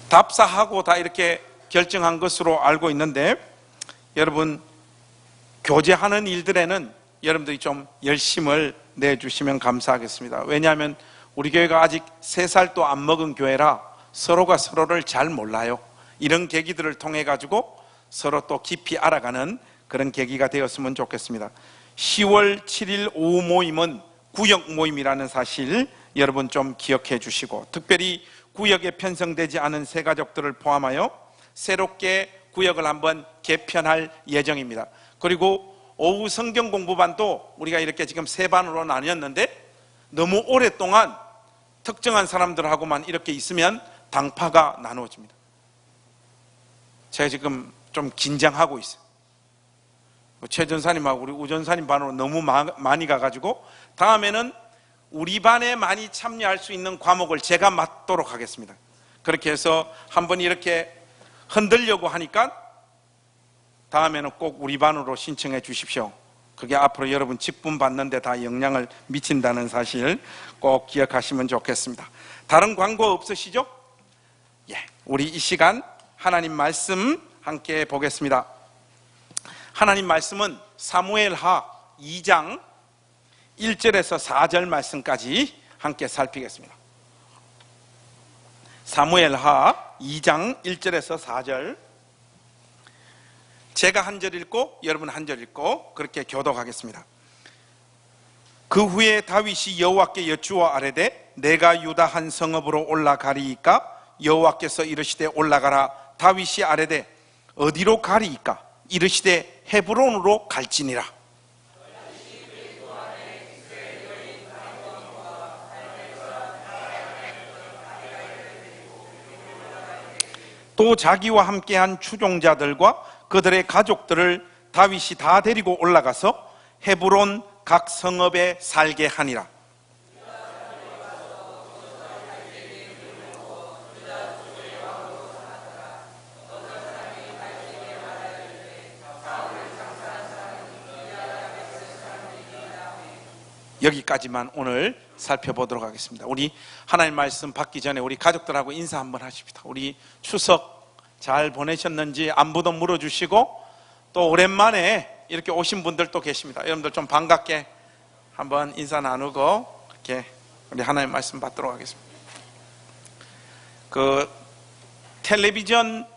답사하고 다 이렇게 결정한 것으로 알고 있는데, 여러분 교제하는 일들에는 여러분들이 좀 열심을 내주시면 감사하겠습니다. 왜냐하면 우리 교회가 아직 3살도 안 먹은 교회라 서로가 서로를 잘 몰라요. 이런 계기들을 통해 가지고 서로 또 깊이 알아가는 그런 계기가 되었으면 좋겠습니다. 10월 7일 오후 모임은 구역 모임이라는 사실 여러분 좀 기억해 주시고, 특별히 구역에 편성되지 않은 새가족들을 포함하여 새롭게 구역을 한번 개편할 예정입니다. 그리고 오후 성경 공부반도 우리가 이렇게 지금 3반으로 나뉘었는데, 너무 오랫동안 특정한 사람들하고만 이렇게 있으면 당파가 나누어집니다. 제가 지금 좀 긴장하고 있어요. 최 전사님하고 우리 우 전사님 반으로 너무 많이 가가지고 다음에는 우리 반에 많이 참여할 수 있는 과목을 제가 맡도록 하겠습니다. 그렇게 해서 한번 이렇게 흔들려고 하니까 다음에는 꼭 우리 반으로 신청해 주십시오. 그게 앞으로 여러분 직분 받는 데 다 영향을 미친다는 사실 꼭 기억하시면 좋겠습니다. 다른 광고 없으시죠? 예, 우리 이 시간 하나님 말씀 함께 보겠습니다. 하나님 말씀은 사무엘하 2장 1절에서 4절 말씀까지 함께 살피겠습니다. 사무엘하 2장 1절에서 4절, 제가 한 절 읽고 여러분 한 절 읽고 그렇게 교독하겠습니다. 그 후에 다윗이 여호와께 여쭈어 아뢰되 내가 유다 한 성읍으로 올라가리이까? 여호와께서 이르시되 올라가라. 다윗이 아뢰되 어디로 가리이까? 이르시되 헤브론으로 갈지니라. 또 자기와 함께한 추종자들과 그들의 가족들을 다윗이 다 데리고 올라가서 헤브론 각 성읍에 살게 하니라. 여기까지만 오늘 살펴보도록 하겠습니다. 우리 하나님 말씀 받기 전에 우리 가족들하고 인사 한번 하십시다. 우리 추석 잘 보내셨는지 안부도 물어주시고, 또 오랜만에 이렇게 오신 분들도 계십니다. 여러분들 좀 반갑게 한번 인사 나누고 이렇게 우리 하나님 말씀 받도록 하겠습니다. 그 텔레비전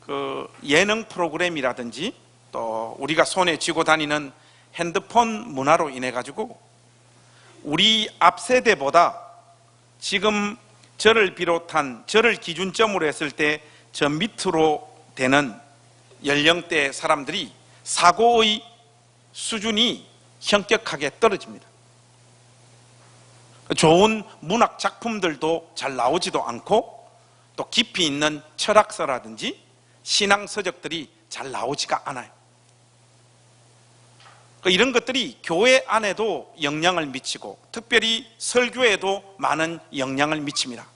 그 예능 프로그램이라든지 또 우리가 손에 쥐고 다니는 핸드폰 문화로 인해 가지고 우리 앞 세대보다 지금 저를 비롯한 저를 기준점으로 했을 때 저 밑으로 되는 연령대 사람들이 사고의 수준이 현격하게 떨어집니다. 좋은 문학 작품들도 잘 나오지도 않고, 또 깊이 있는 철학서라든지 신앙 서적들이 잘 나오지가 않아요. 이런 것들이 교회 안에도 영향을 미치고 특별히 설교에도 많은 영향을 미칩니다.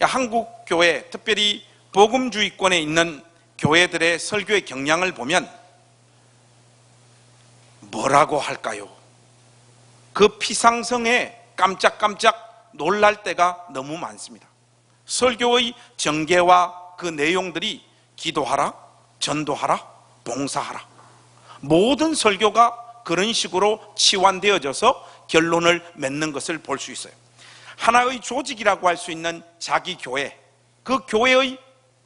한국 교회, 특별히 복음주의권에 있는 교회들의 설교의 경향을 보면 뭐라고 할까요? 그 피상성에 깜짝깜짝 놀랄 때가 너무 많습니다. 설교의 전개와 그 내용들이 기도하라, 전도하라, 봉사하라, 모든 설교가 그런 식으로 치환되어져서 결론을 맺는 것을 볼 수 있어요. 하나의 조직이라고 할 수 있는 자기 교회, 그 교회의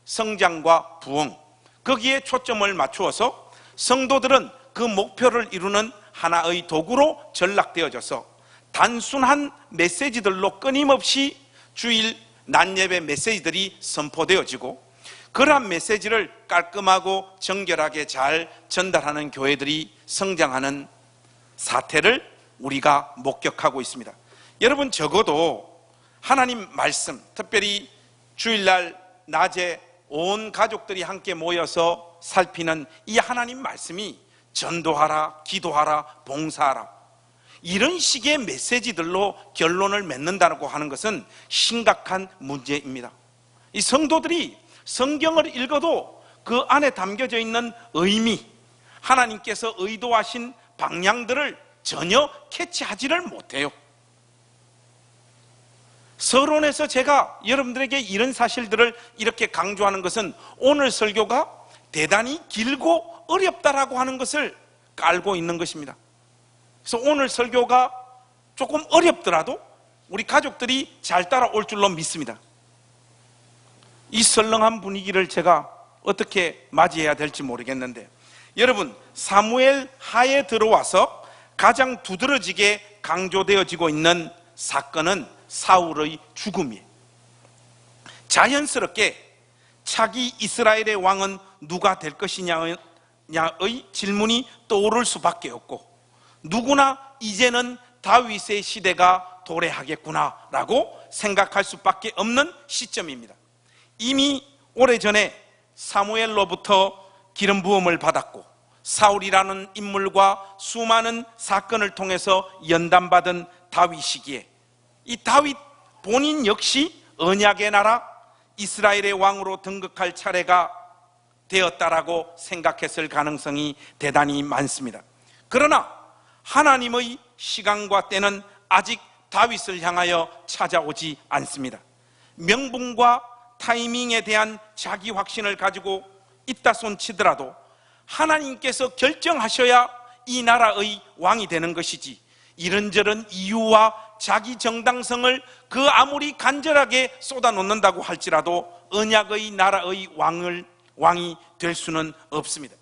성장과 부흥, 거기에 초점을 맞추어서 성도들은 그 목표를 이루는 하나의 도구로 전락되어져서 단순한 메시지들로 끊임없이 주일 낮예배 메시지들이 선포되어지고, 그러한 메시지를 깔끔하고 정결하게 잘 전달하는 교회들이 성장하는 사태를 우리가 목격하고 있습니다. 여러분, 적어도 하나님 말씀, 특별히 주일날 낮에 온 가족들이 함께 모여서 살피는 이 하나님 말씀이 전도하라, 기도하라, 봉사하라, 이런 식의 메시지들로 결론을 맺는다고 하는 것은 심각한 문제입니다. 이 성도들이 성경을 읽어도 그 안에 담겨져 있는 의미, 하나님께서 의도하신 방향들을 전혀 캐치하지를 못해요. 서론에서 제가 여러분들에게 이런 사실들을 이렇게 강조하는 것은 오늘 설교가 대단히 길고 어렵다라고 하는 것을 알고 있는 것입니다. 그래서 오늘 설교가 조금 어렵더라도 우리 가족들이 잘 따라올 줄로 믿습니다. 이 설렁한 분위기를 제가 어떻게 맞이해야 될지 모르겠는데, 여러분, 사무엘 하에 들어와서 가장 두드러지게 강조되어지고 있는 사건은 사울의 죽음이에요. 자연스럽게 차기 이스라엘의 왕은 누가 될 것이냐의 질문이 떠오를 수밖에 없고, 누구나 이제는 다윗의 시대가 도래하겠구나라고 생각할 수밖에 없는 시점입니다. 이미 오래전에 사무엘로부터 기름 부음을 받았고, 사울이라는 인물과 수많은 사건을 통해서 연단받은 다윗이기에 이 다윗 본인 역시 언약의 나라 이스라엘의 왕으로 등극할 차례가 되었다라고 생각했을 가능성이 대단히 많습니다. 그러나 하나님의 시간과 때는 아직 다윗을 향하여 찾아오지 않습니다. 명분과 타이밍에 대한 자기 확신을 가지고 있다 손치더라도 하나님께서 결정하셔야 이 나라의 왕이 되는 것이지, 이런저런 이유와 자기 정당성을 그 아무리 간절하게 쏟아놓는다고 할지라도 언약의 나라의 왕이 될 수는 없습니다.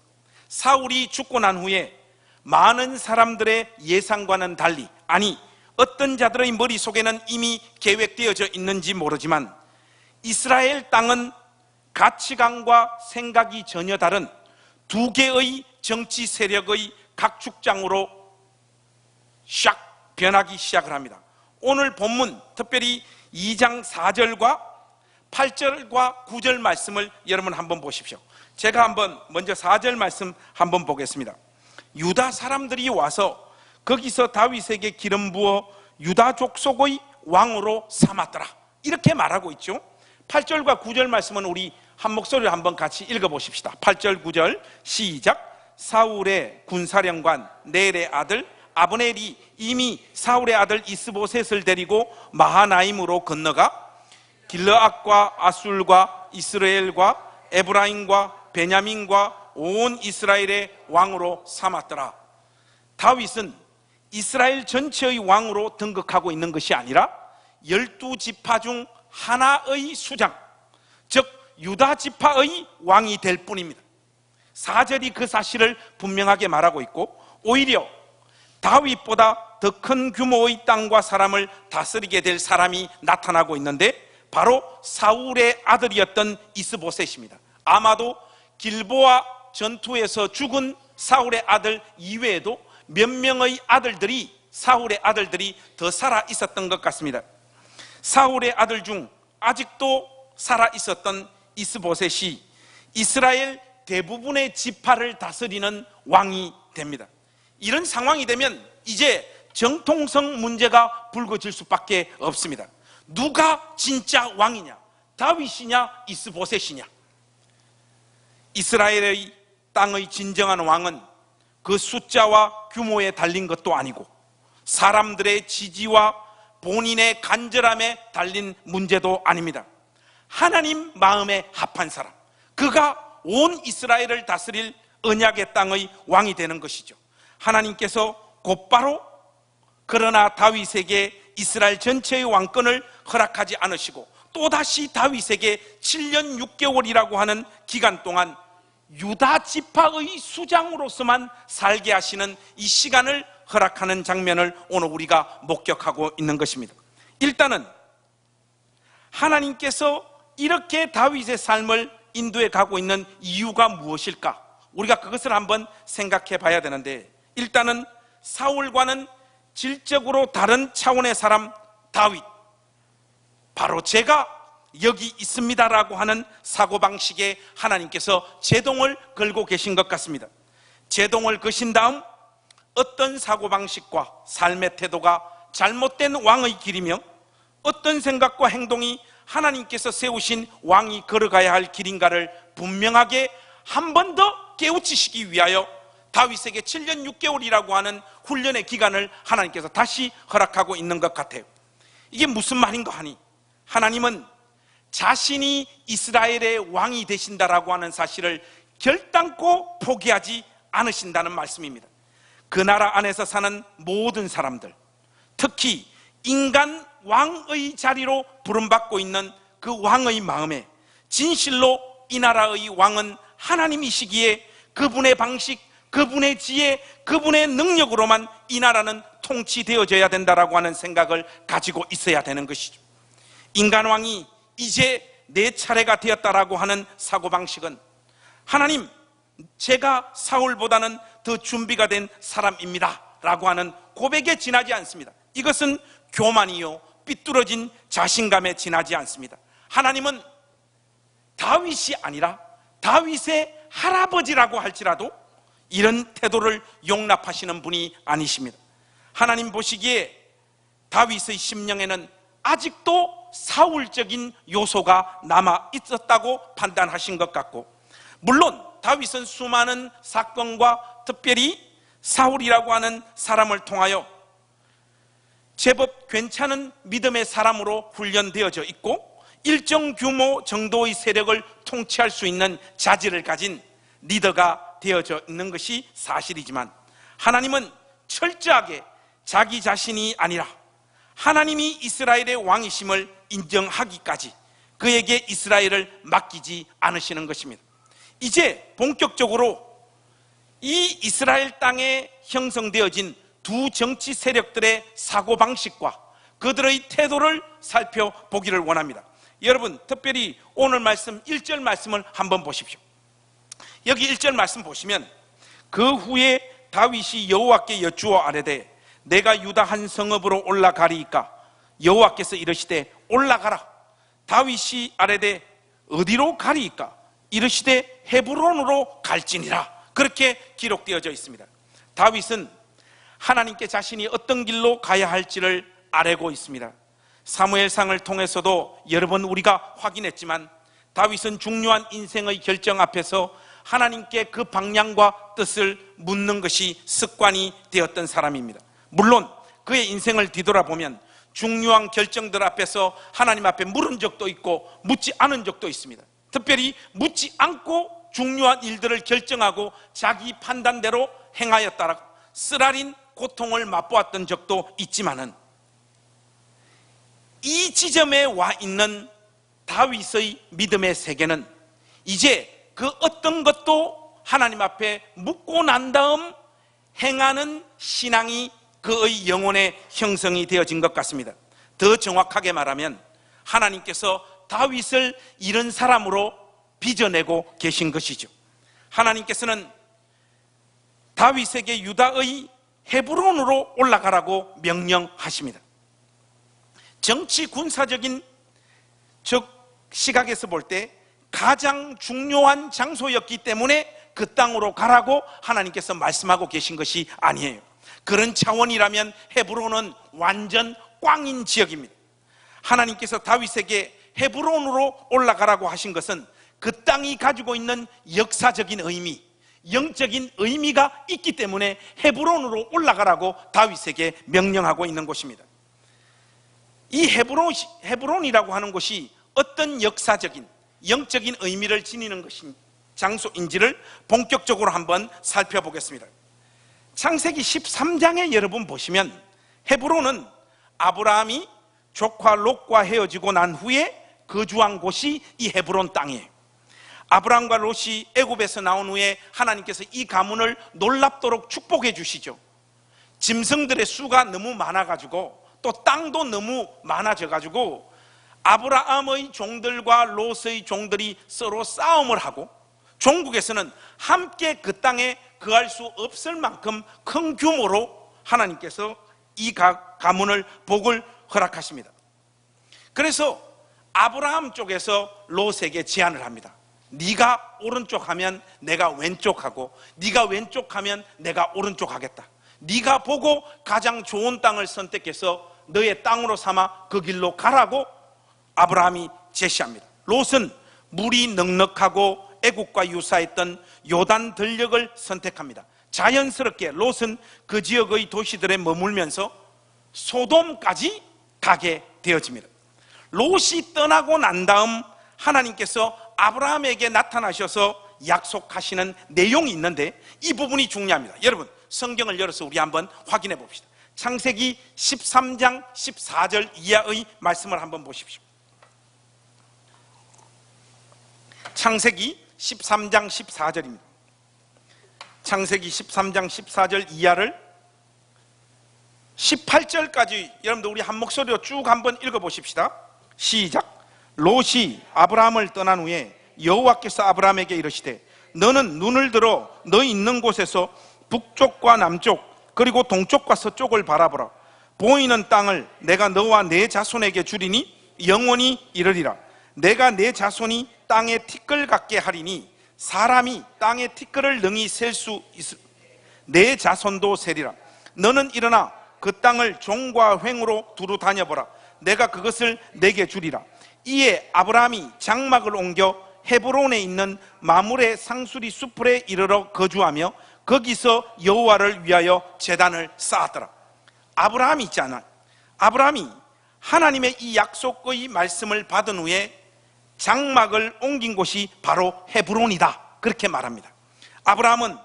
사울이 죽고 난 후에 많은 사람들의 예상과는 달리, 아니 어떤 자들의 머릿속에는 이미 계획되어져 있는지 모르지만 이스라엘 땅은 가치관과 생각이 전혀 다른 두 개의 정치 세력의 각축장으로 샥 변하기 시작을 합니다. 오늘 본문 특별히 2장 4절과 8절과 9절 말씀을 여러분 한번 보십시오. 제가 한번 먼저 4절 말씀 한번 보겠습니다. 유다 사람들이 와서 거기서 다윗에게 기름 부어 유다 족속의 왕으로 삼았더라, 이렇게 말하고 있죠. 8절과 9절 말씀은 우리 한 목소리로 한번 같이 읽어보십시다. 8절 9절 시작. 사울의 군사령관 넬의 아들 아브넬이 이미 사울의 아들 이스보셋을 데리고 마하나임으로 건너가 길르앗과 아술과 이스라엘과 에브라임과 베냐민과 온 이스라엘의 왕으로 삼았더라. 다윗은 이스라엘 전체의 왕으로 등극하고 있는 것이 아니라 12지파 중 하나의 수장, 즉 유다 지파의 왕이 될 뿐입니다. 4절이 그 사실을 분명하게 말하고 있고, 오히려 다윗보다 더 큰 규모의 땅과 사람을 다스리게 될 사람이 나타나고 있는데 바로 사울의 아들이었던 이스보셋입니다. 아마도 길보아 전투에서 죽은 사울의 아들 이외에도 몇 명의 아들들이, 사울의 아들들이 더 살아 있었던 것 같습니다. 사울의 아들 중 아직도 살아 있었던 이스보셋이 이스라엘 대부분의 지파를 다스리는 왕이 됩니다. 이런 상황이 되면 이제 정통성 문제가 불거질 수밖에 없습니다. 누가 진짜 왕이냐? 다윗이냐? 이스보셋이냐? 이스라엘의 땅의 진정한 왕은 그 숫자와 규모에 달린 것도 아니고 사람들의 지지와 본인의 간절함에 달린 문제도 아닙니다. 하나님 마음에 합한 사람, 그가 온 이스라엘을 다스릴 언약의 땅의 왕이 되는 것이죠. 하나님께서 곧바로 그러나 다윗에게 이스라엘 전체의 왕권을 허락하지 않으시고 또다시 다윗에게 7년 6개월이라고 하는 기간 동안 유다 지파의 수장으로서만 살게 하시는 이 시간을 허락하는 장면을 오늘 우리가 목격하고 있는 것입니다. 일단은 하나님께서 이렇게 다윗의 삶을 인도해 가고 있는 이유가 무엇일까? 우리가 그것을 한번 생각해 봐야 되는데, 일단은 사울과는 질적으로 다른 차원의 사람 다윗, 바로 제가 여기 있습니다라고 하는 사고방식에 하나님께서 제동을 걸고 계신 것 같습니다. 제동을 거신 다음 어떤 사고방식과 삶의 태도가 잘못된 왕의 길이며 어떤 생각과 행동이 하나님께서 세우신 왕이 걸어가야 할 길인가를 분명하게 한 번 더 깨우치시기 위하여 다윗에게 7년 6개월이라고 하는 훈련의 기간을 하나님께서 다시 허락하고 있는 것 같아요. 이게 무슨 말인가 하니, 하나님은 자신이 이스라엘의 왕이 되신다라고 하는 사실을 결단코 포기하지 않으신다는 말씀입니다. 그 나라 안에서 사는 모든 사람들, 특히 인간 왕의 자리로 부름받고 있는 그 왕의 마음에 진실로 이 나라의 왕은 하나님이시기에 그분의 방식, 그분의 지혜, 그분의 능력으로만 이 나라는 통치되어져야 된다라고 하는 생각을 가지고 있어야 되는 것이죠. 인간왕이 이제 내 차례가 되었다라고 하는 사고방식은 하나님, 제가 사울보다는 더 준비가 된 사람입니다 라고 하는 고백에 지나지 않습니다. 이것은 교만이요 삐뚤어진 자신감에 지나지 않습니다. 하나님은 다윗이 아니라 다윗의 할아버지라고 할지라도 이런 태도를 용납하시는 분이 아니십니다. 하나님 보시기에 다윗의 심령에는 아직도 사울적인 요소가 남아 있었다고 판단하신 것 같고, 물론 다윗은 수많은 사건과 특별히 사울이라고 하는 사람을 통하여 제법 괜찮은 믿음의 사람으로 훈련되어져 있고 일정 규모 정도의 세력을 통치할 수 있는 자질을 가진 리더가 되어져 있는 것이 사실이지만, 하나님은 철저하게 자기 자신이 아니라 하나님이 이스라엘의 왕이심을 인정하기까지 그에게 이스라엘을 맡기지 않으시는 것입니다. 이제 본격적으로 이 이스라엘 땅에 형성되어진 두 정치 세력들의 사고방식과 그들의 태도를 살펴보기를 원합니다. 여러분, 특별히 오늘 말씀 1절 말씀을 한번 보십시오. 여기 1절 말씀 보시면, 그 후에 다윗이 여호와께 여쭈어 아뢰되 내가 유다 한 성읍으로 올라가리이까 여호와께서 이르시되 올라가라. 다윗이 아뢰되 어디로 가리이까 이르시되 헤브론으로 갈지니라. 그렇게 기록되어져 있습니다. 다윗은 하나님께 자신이 어떤 길로 가야 할지를 아뢰고 있습니다. 사무엘상을 통해서도 여러 번 우리가 확인했지만 다윗은 중요한 인생의 결정 앞에서 하나님께 그 방향과 뜻을 묻는 것이 습관이 되었던 사람입니다. 물론 그의 인생을 뒤돌아보면 중요한 결정들 앞에서 하나님 앞에 물은 적도 있고 묻지 않은 적도 있습니다. 특별히 묻지 않고 중요한 일들을 결정하고 자기 판단대로 행하였다라고 쓰라린 고통을 맛보았던 적도 있지만은, 이 지점에 와 있는 다윗의 믿음의 세계는 이제 그 어떤 것도 하나님 앞에 묻고 난 다음 행하는 신앙이 그의 영혼의 형성이 되어진 것 같습니다. 더 정확하게 말하면 하나님께서 다윗을 이런 사람으로 빚어내고 계신 것이죠. 하나님께서는 다윗에게 유다의 헤브론으로 올라가라고 명령하십니다. 정치 군사적인 시각에서 볼 때 가장 중요한 장소였기 때문에 그 땅으로 가라고 하나님께서 말씀하고 계신 것이 아니에요. 그런 차원이라면 헤브론은 완전 꽝인 지역입니다. 하나님께서 다윗에게 헤브론으로 올라가라고 하신 것은 그 땅이 가지고 있는 역사적인 의미, 영적인 의미가 있기 때문에 헤브론으로 올라가라고 다윗에게 명령하고 있는 곳입니다. 이 헤브론이라고 하는 곳이 어떤 역사적인 영적인 의미를 지니는 것인 장소인지를 본격적으로 한번 살펴보겠습니다. 창세기 13장에 여러분 보시면 헤브론은 아브라함이 조카 롯과 헤어지고 난 후에 거주한 곳이 이 헤브론 땅이에요. 아브라함과 롯이 애굽에서 나온 후에 하나님께서 이 가문을 놀랍도록 축복해 주시죠. 짐승들의 수가 너무 많아가지고 또 땅도 너무 많아져가지고 아브라함의 종들과 롯의 종들이 서로 싸움을 하고 종국에서는 함께 그 땅에 거할 수 없을 만큼 큰 규모로 하나님께서 이 가문을 복을 허락하십니다. 그래서 아브라함 쪽에서 롯에게 제안을 합니다. 네가 오른쪽 하면 내가 왼쪽 하고 네가 왼쪽 하면 내가 오른쪽 하겠다. 네가 보고 가장 좋은 땅을 선택해서 너의 땅으로 삼아 그 길로 가라고 아브라함이 제시합니다. 롯은 물이 넉넉하고 애국과 유사했던 요단 들녘을 선택합니다. 자연스럽게 롯은 그 지역의 도시들에 머물면서 소돔까지 가게 되어집니다. 롯이 떠나고 난 다음 하나님께서 아브라함에게 나타나셔서 약속하시는 내용이 있는데 이 부분이 중요합니다. 여러분, 성경을 열어서 우리 한번 확인해 봅시다. 창세기 13장 14절 이하의 말씀을 한번 보십시오. 창세기 13장 14절입니다. 창세기 13장 14절 이하를 18절까지 여러분들 우리 한 목소리로 쭉 한번 읽어보십시다. 시작. 롯이 아브라함을 떠난 후에 여호와께서 아브라함에게 이르시되 너는 눈을 들어 너 있는 곳에서 북쪽과 남쪽 그리고 동쪽과 서쪽을 바라보라. 보이는 땅을 내가 너와 내 자손에게 주리니 영원히 이르리라. 내가 내 자손이 땅에 티끌 같게 하리니 사람이 땅에 티끌을 능히 셀 수 있을 내 자손도 세리라. 너는 일어나 그 땅을 종과 횡으로 두루 다녀보라. 내가 그것을 내게 주리라. 이에 아브라함이 장막을 옮겨 헤브론에 있는 마므레 상수리 수풀에 이르러 거주하며 거기서 여호와를 위하여 제단을 쌓았더라. 아브라함이 있잖아. 아브라함이 하나님의 이 약속의 말씀을 받은 후에 장막을 옮긴 곳이 바로 헤브론이다, 그렇게 말합니다. 아브라함은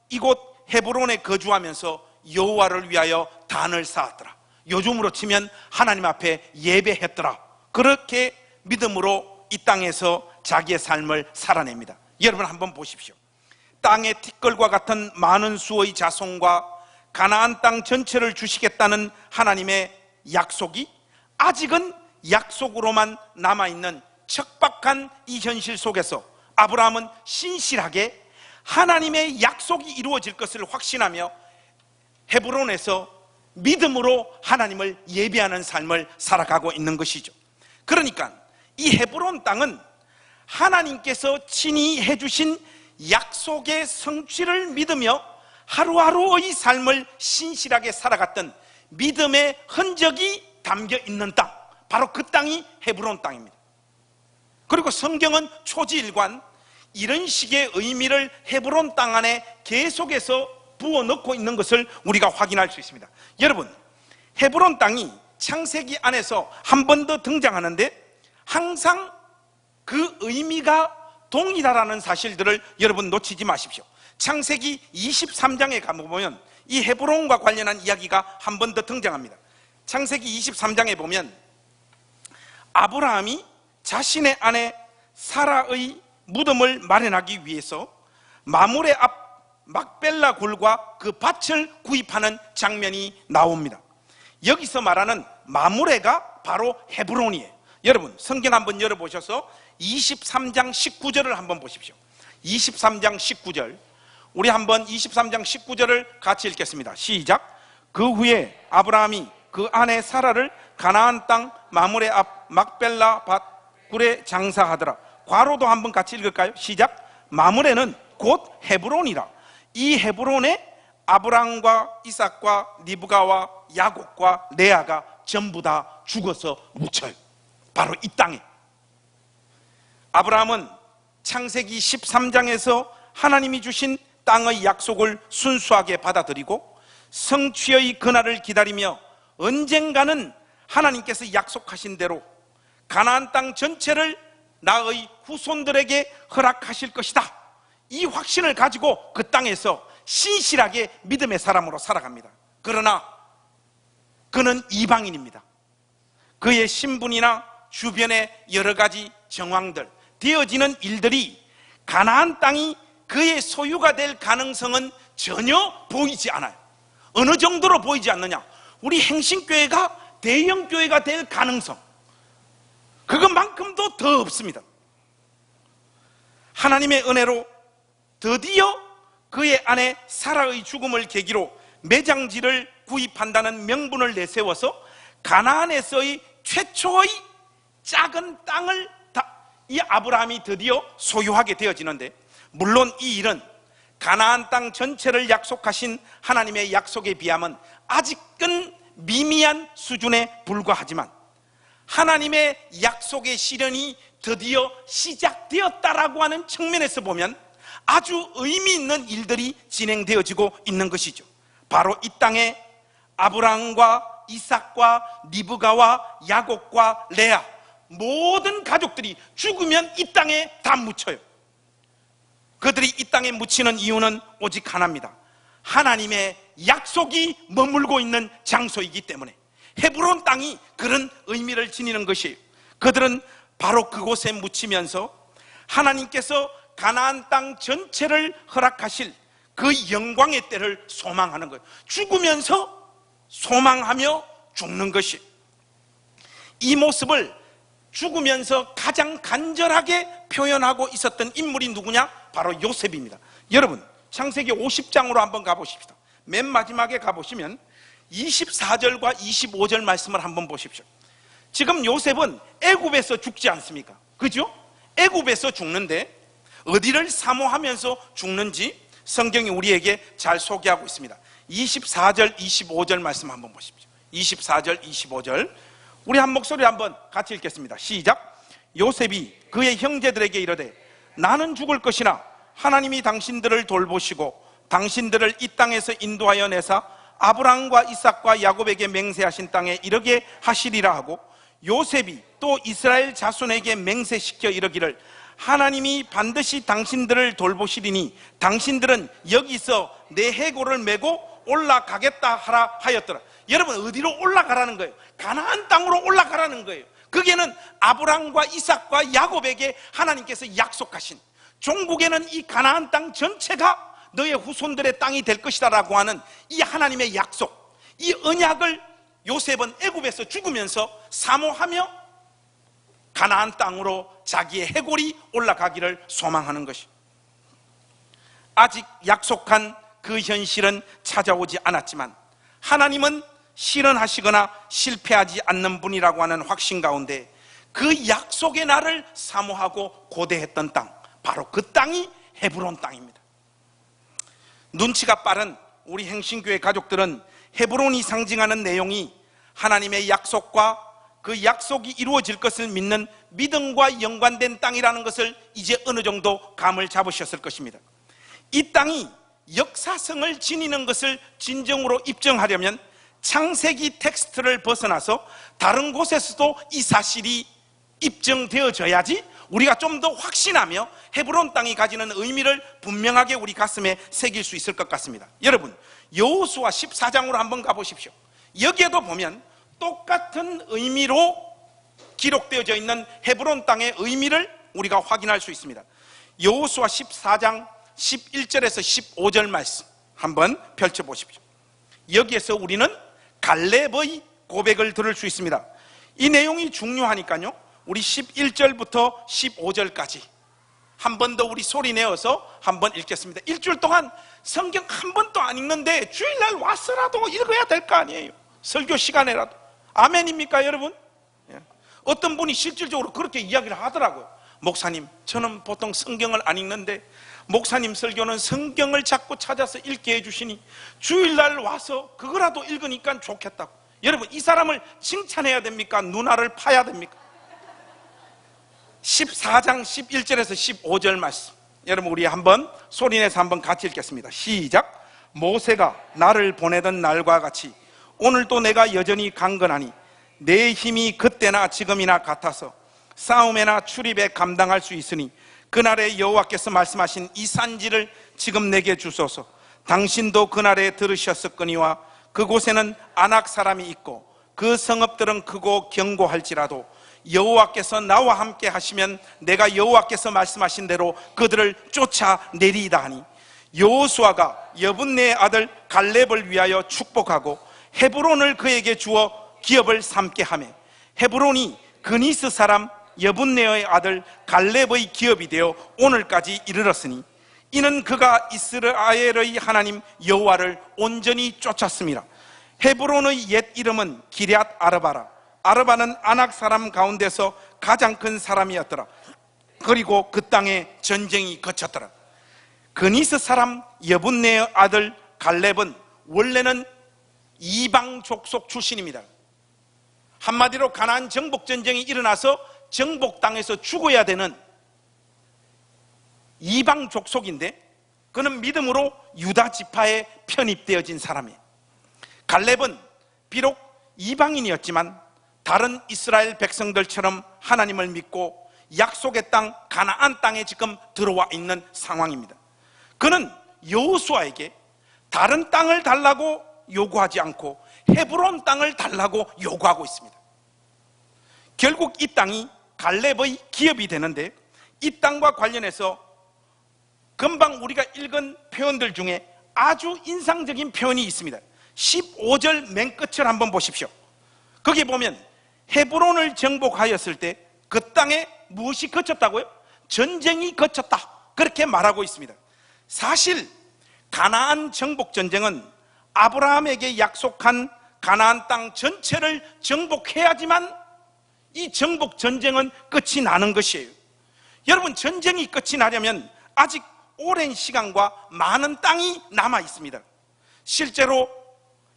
이곳 헤브론에 거주하면서 여호와를 위하여 단을 쌓았더라. 요즘으로 치면 하나님 앞에 예배했더라. 그렇게 믿음으로 이 땅에서 자기의 삶을 살아냅니다. 여러분 한번 보십시오. 땅의 티끌과 같은 많은 수의 자손과 가나안 땅 전체를 주시겠다는 하나님의 약속이 아직은 약속으로만 남아있는 척박한 이 현실 속에서 아브라함은 신실하게 하나님의 약속이 이루어질 것을 확신하며 헤브론에서 믿음으로 하나님을 예배하는 삶을 살아가고 있는 것이죠. 그러니까 이 헤브론 땅은 하나님께서 친히 해주신 약속의 성취를 믿으며 하루하루의 삶을 신실하게 살아갔던 믿음의 흔적이 담겨 있는 땅, 바로 그 땅이 헤브론 땅입니다. 그리고 성경은 초지일관 이런 식의 의미를 헤브론 땅 안에 계속해서 부어넣고 있는 것을 우리가 확인할 수 있습니다. 여러분, 헤브론 땅이 창세기 안에서 한 번 더 등장하는데 항상 그 의미가 동일하다는 사실들을 여러분 놓치지 마십시오. 창세기 23장에 가보면 이 헤브론과 관련한 이야기가 한 번 더 등장합니다. 창세기 23장에 보면 아브라함이 자신의 아내 사라의 무덤을 마련하기 위해서 마므레 앞 막벨라 굴과 그 밭을 구입하는 장면이 나옵니다. 여기서 말하는 마므레가 바로 헤브론이에요. 여러분 성경 한번 열어보셔서 23장 19절을 한번 보십시오. 23장 19절, 우리 한번 23장 19절을 같이 읽겠습니다. 시작. 그 후에 아브라함이 그 아내 사라를 가나안 땅 마므레 앞 막벨라 밭굴에 장사하더라. 괄호도 한번 같이 읽을까요? 시작. 마므레는 곧 헤브론이라. 이 헤브론에 아브람과 이삭과 리브가와 야곱과 레아가 전부 다 죽어서 묻혀요. 바로 이 땅에. 아브라함은 창세기 13장에서 하나님이 주신 땅의 약속을 순수하게 받아들이고 성취의 그날을 기다리며 언젠가는 하나님께서 약속하신 대로 가나안 땅 전체를 나의 후손들에게 허락하실 것이다, 이 확신을 가지고 그 땅에서 신실하게 믿음의 사람으로 살아갑니다. 그러나 그는 이방인입니다. 그의 신분이나 주변의 여러 가지 정황들, 되어지는 일들이 가나안 땅이 그의 소유가 될 가능성은 전혀 보이지 않아요. 어느 정도로 보이지 않느냐? 우리 행신교회가 대형교회가 될 가능성, 그것만큼도 더 없습니다. 하나님의 은혜로 드디어 그의 아내 사라의 죽음을 계기로 매장지를 구입한다는 명분을 내세워서 가나안에서의 최초의 작은 땅을 이 아브라함이 드디어 소유하게 되어지는데, 물론 이 일은 가나안 땅 전체를 약속하신 하나님의 약속에 비하면 아직은 미미한 수준에 불과하지만 하나님의 약속의 실현이 드디어 시작되었다라고 하는 측면에서 보면 아주 의미 있는 일들이 진행되어지고 있는 것이죠. 바로 이 땅에 아브람과 이삭과 리브가와 야곱과 레아 모든 가족들이 죽으면 이 땅에 다 묻혀요. 그들이 이 땅에 묻히는 이유는 오직 하나입니다. 하나님의 약속이 머물고 있는 장소이기 때문에 헤브론 땅이 그런 의미를 지니는 것이에요. 그들은 바로 그곳에 묻히면서 하나님께서 가나안 땅 전체를 허락하실 그 영광의 때를 소망하는 거예요. 죽으면서 소망하며 죽는 것이, 이 모습을 죽으면서 가장 간절하게 표현하고 있었던 인물이 누구냐? 바로 요셉입니다. 여러분, 창세기 50장으로 한번 가보십시다. 맨 마지막에 가보시면 24절과 25절 말씀을 한번 보십시오. 지금 요셉은 애굽에서 죽지 않습니까? 그죠? 애굽에서 죽는데 어디를 사모하면서 죽는지 성경이 우리에게 잘 소개하고 있습니다. 24절, 25절 말씀 한번 보십시오. 24절, 25절 우리 한 목소리 한번 같이 읽겠습니다. 시작. 요셉이 그의 형제들에게 이르되 나는 죽을 것이나 하나님이 당신들을 돌보시고 당신들을 이 땅에서 인도하여 내사 아브라함과 이삭과 야곱에게 맹세하신 땅에 이르게 하시리라 하고, 요셉이 또 이스라엘 자손에게 맹세시켜 이르기를 하나님이 반드시 당신들을 돌보시리니 당신들은 여기서 내 해골을 메고 올라가겠다 하라 하였더라. 여러분, 어디로 올라가라는 거예요? 가나안 땅으로 올라가라는 거예요. 그게는 아브라함과 이삭과 야곱에게 하나님께서 약속하신, 종국에는 이 가나안 땅 전체가 너의 후손들의 땅이 될 것이다 라고 하는 이 하나님의 약속, 이 언약을 요셉은 애굽에서 죽으면서 사모하며 가나안 땅으로 자기의 해골이 올라가기를 소망하는 것이, 아직 약속한 그 현실은 찾아오지 않았지만 하나님은 실현하시거나 실패하지 않는 분이라고 하는 확신 가운데 그 약속의 날을 사모하고 고대했던 땅, 바로 그 땅이 헤브론 땅입니다. 눈치가 빠른 우리 행신교회 가족들은 헤브론이 상징하는 내용이 하나님의 약속과 그 약속이 이루어질 것을 믿는 믿음과 연관된 땅이라는 것을 이제 어느 정도 감을 잡으셨을 것입니다. 이 땅이 역사성을 지니는 것을 진정으로 입증하려면 창세기 텍스트를 벗어나서 다른 곳에서도 이 사실이 입증되어져야지 우리가 좀 더 확신하며 헤브론 땅이 가지는 의미를 분명하게 우리 가슴에 새길 수 있을 것 같습니다. 여러분, 여호수아 14장으로 한번 가보십시오. 여기에도 보면 똑같은 의미로 기록되어져 있는 헤브론 땅의 의미를 우리가 확인할 수 있습니다. 여호수아 14장 11절에서 15절 말씀 한번 펼쳐보십시오. 여기에서 우리는 갈렙의 고백을 들을 수 있습니다. 이 내용이 중요하니까요, 우리 11절부터 15절까지 한 번 더 우리 소리 내어서 한번 읽겠습니다. 일주일 동안 성경 한 번도 안 읽는데 주일날 와서라도 읽어야 될 거 아니에요. 설교 시간에라도. 아멘입니까 여러분? 어떤 분이 실질적으로 그렇게 이야기를 하더라고요. 목사님, 저는 보통 성경을 안 읽는데 목사님 설교는 성경을 자꾸 찾아서 읽게 해주시니 주일날 와서 그거라도 읽으니까 좋겠다고. 여러분, 이 사람을 칭찬해야 됩니까? 누나를 파야 됩니까? 14장 11절에서 15절 말씀, 여러분 우리 한번 소리내서 한번 같이 읽겠습니다. 시작. 모세가 나를 보내던 날과 같이 오늘도 내가 여전히 강건하니 내 힘이 그때나 지금이나 같아서 싸움에나 출입에 감당할 수 있으니 그날에 여호와께서 말씀하신 이 산지를 지금 내게 주소서. 당신도 그날에 들으셨었거니와 그곳에는 아낙 사람이 있고 그 성읍들은 크고 견고할지라도 여호와께서 나와 함께 하시면 내가 여호와께서 말씀하신 대로 그들을 쫓아내리이다 하니, 여호수아가 여분네의 아들 갈렙을 위하여 축복하고 헤브론을 그에게 주어 기업을 삼게 하며 헤브론이 그니스 사람 여분네의 아들 갈렙의 기업이 되어 오늘까지 이르렀으니 이는 그가 이스라엘의 하나님 여호와를 온전히 쫓았습니다. 헤브론의 옛 이름은 기럇 아르바라. 아르바는 아낙 사람 가운데서 가장 큰 사람이었더라. 그리고 그 땅에 전쟁이 거쳤더라. 그니스 사람 여분네의 아들 갈렙은 원래는 이방 족속 출신입니다. 한마디로 가나안 정복 전쟁이 일어나서 정복 땅에서 죽어야 되는 이방 족속인데 그는 믿음으로 유다 지파에 편입되어진 사람이에요. 갈렙은 비록 이방인이었지만 다른 이스라엘 백성들처럼 하나님을 믿고 약속의 땅 가나안 땅에 지금 들어와 있는 상황입니다. 그는 여호수아에게 다른 땅을 달라고 요구하지 않고 헤브론 땅을 달라고 요구하고 있습니다. 결국 이 땅이 갈렙의 기업이 되는데, 이 땅과 관련해서 금방 우리가 읽은 표현들 중에 아주 인상적인 표현이 있습니다. 15절 맨 끝을 한번 보십시오. 거기 보면 헤브론을 정복하였을 때 그 땅에 무엇이 거쳤다고요? 전쟁이 거쳤다, 그렇게 말하고 있습니다. 사실 가나안 정복 전쟁은 아브라함에게 약속한 가나안 땅 전체를 정복해야지만 이 정복 전쟁은 끝이 나는 것이에요. 여러분, 전쟁이 끝이 나려면 아직 오랜 시간과 많은 땅이 남아 있습니다. 실제로